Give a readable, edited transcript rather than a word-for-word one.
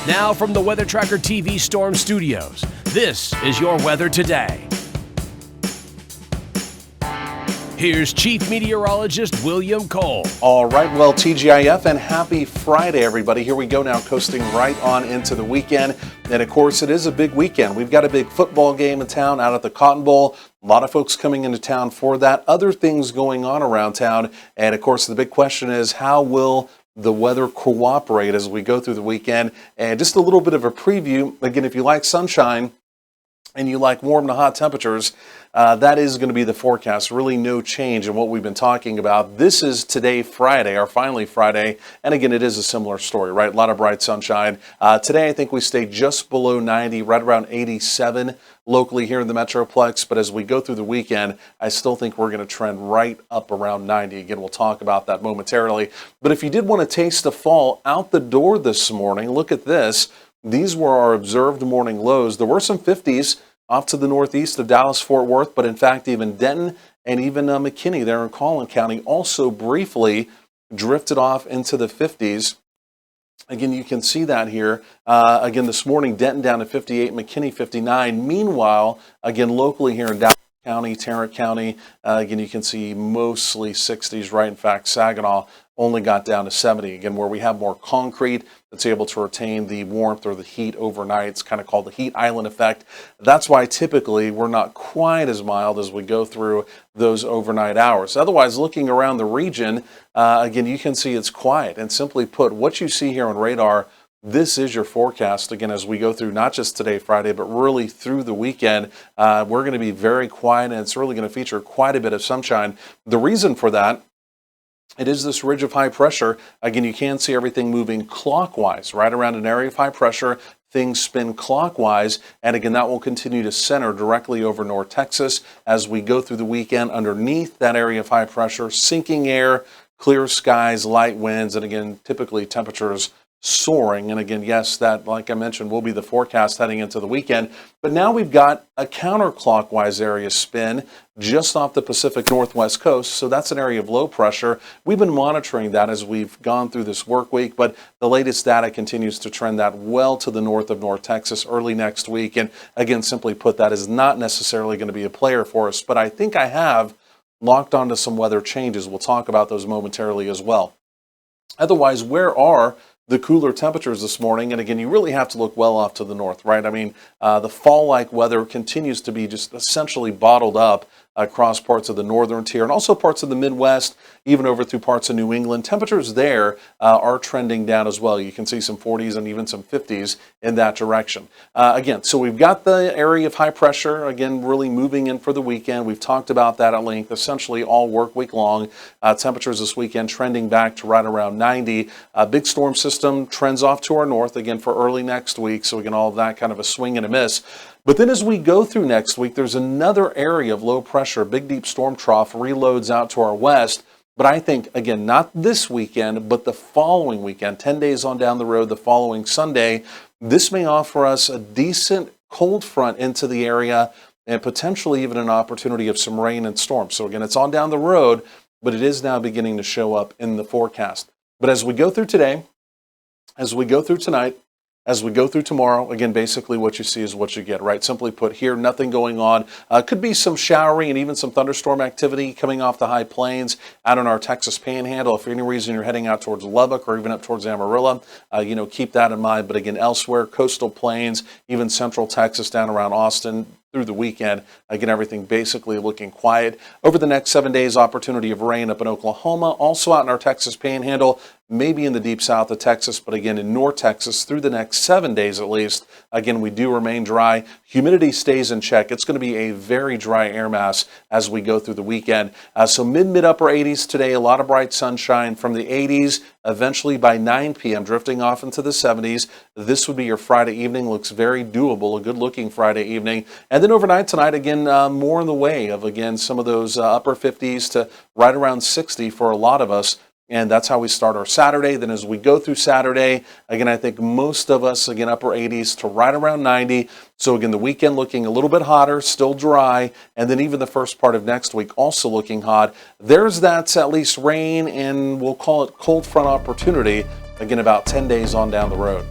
Now from the Weather Tracker TV Storm Studios, this is your weather today. Here's Chief Meteorologist William Cole. All right, well, TGIF and happy Friday, everybody. Here we go now, coasting right on into the weekend. And of course, it is a big weekend. We've got a big football game in town out at the Cotton Bowl. A lot of folks coming into town for that. Other things going on around town. And of course, the big question is, how will the weather cooperate as we go through the weekend? And just a little bit of a preview. Again, if you like sunshine and you like warm to hot temperatures, that is going to be the forecast. Really no change in what we've been talking about. This is today, Friday, or finally Friday. And again, it is a similar story, right? A lot of bright sunshine. Today, I think we stay just below 90, right around 87 locally here in the Metroplex. But as we go through the weekend, I still think we're going to trend right up around 90. Again, we'll talk about that momentarily. But if you did want to taste the fall out the door this morning, look at this. These were our observed morning lows. There were some 50s off to the northeast of Dallas-Fort Worth, but in fact, even Denton and even McKinney there in Collin County also briefly drifted off into the 50s. Again, you can see that here. Again, this morning, Denton down to 58, McKinney 59. Meanwhile, again, locally here in Dallas County, Tarrant County, again, you can see mostly 60s, right? In fact, Saginaw only got down to 70. Again, where we have more concrete that's able to retain the warmth or the heat overnight. It's kind of called the heat island effect. That's why typically we're not quite as mild as we go through those overnight hours. Otherwise, looking around the region, again, you can see it's quiet. And simply put, what you see here on radar, this is your forecast. Again, as we go through not just today, Friday, but really through the weekend, we're going to be very quiet, and it's really going to feature quite a bit of sunshine. The reason for that, it is this ridge of high pressure. Again, you can see everything moving clockwise, right around an area of high pressure. Things spin clockwise, and again, that will continue to center directly over North Texas as we go through the weekend. Underneath that area of high pressure, sinking air, clear skies, light winds, and again, typically temperatures soaring. And again, yes, that, like I mentioned, will be the forecast heading into the weekend. But now we've got a counterclockwise area spin just off the Pacific Northwest coast. So that's an area of low pressure. We've been monitoring that as we've gone through this work week, but the latest data continues to trend that well to the north of North Texas early next week. And again, simply put, that is not necessarily going to be a player for us, but I think I have locked onto some weather changes. We'll talk about those momentarily as well. Otherwise, where are the cooler temperatures this morning? And again, you really have to look well off to the north, right? I mean, the fall-like weather continues to be just essentially bottled up across parts of the northern tier and also parts of the Midwest, even over through parts of New England. Temperatures there are trending down as well. You can see some 40s and even some 50s in that direction. Again, so we've got the area of high pressure, again, really moving in for the weekend. We've talked about that at length, essentially all work week long. Temperatures this weekend trending back to right around 90. Big storm system trends off to our north, again, for early next week. So again, all of that kind of a swing and a miss. But then as we go through next week, there's another area of low pressure, big deep storm trough reloads out to our west. But I think, again, not this weekend, but the following weekend, 10 days on down the road, the following Sunday, this may offer us a decent cold front into the area and potentially even an opportunity of some rain and storms. So again, it's on down the road, but it is now beginning to show up in the forecast. But as we go through today, as we go through tonight, as we go through tomorrow, again, basically what you see is what you get, right? Simply put, here, nothing going on. Could be some showering and even some thunderstorm activity coming off the high plains out in our Texas Panhandle. If for any reason you're heading out towards Lubbock or even up towards Amarillo, keep that in mind. But again, elsewhere, coastal plains, even central Texas down around Austin, through the weekend, again, everything basically looking quiet. Over the next 7 days, opportunity of rain up in Oklahoma, also out in our Texas Panhandle, maybe in the deep south of Texas, but again, in North Texas through the next 7 days at least. Again, we do remain dry. Humidity stays in check. It's going to be a very dry air mass as we go through the weekend. So mid-upper 80s today, a lot of bright sunshine from the 80s, eventually by 9 p.m., drifting off into the 70s. This would be your Friday evening. Looks very doable, a good-looking Friday evening. And then overnight tonight, again, more in the way of, again, some of those upper 50s to right around 60 for a lot of us. And that's how we start our Saturday. Then as we go through Saturday, again, I think most of us, again, upper 80s to right around 90. So again, the weekend looking a little bit hotter, still dry. And then even the first part of next week also looking hot. There's that at least rain and we'll call it cold front opportunity, again, about 10 days on down the road.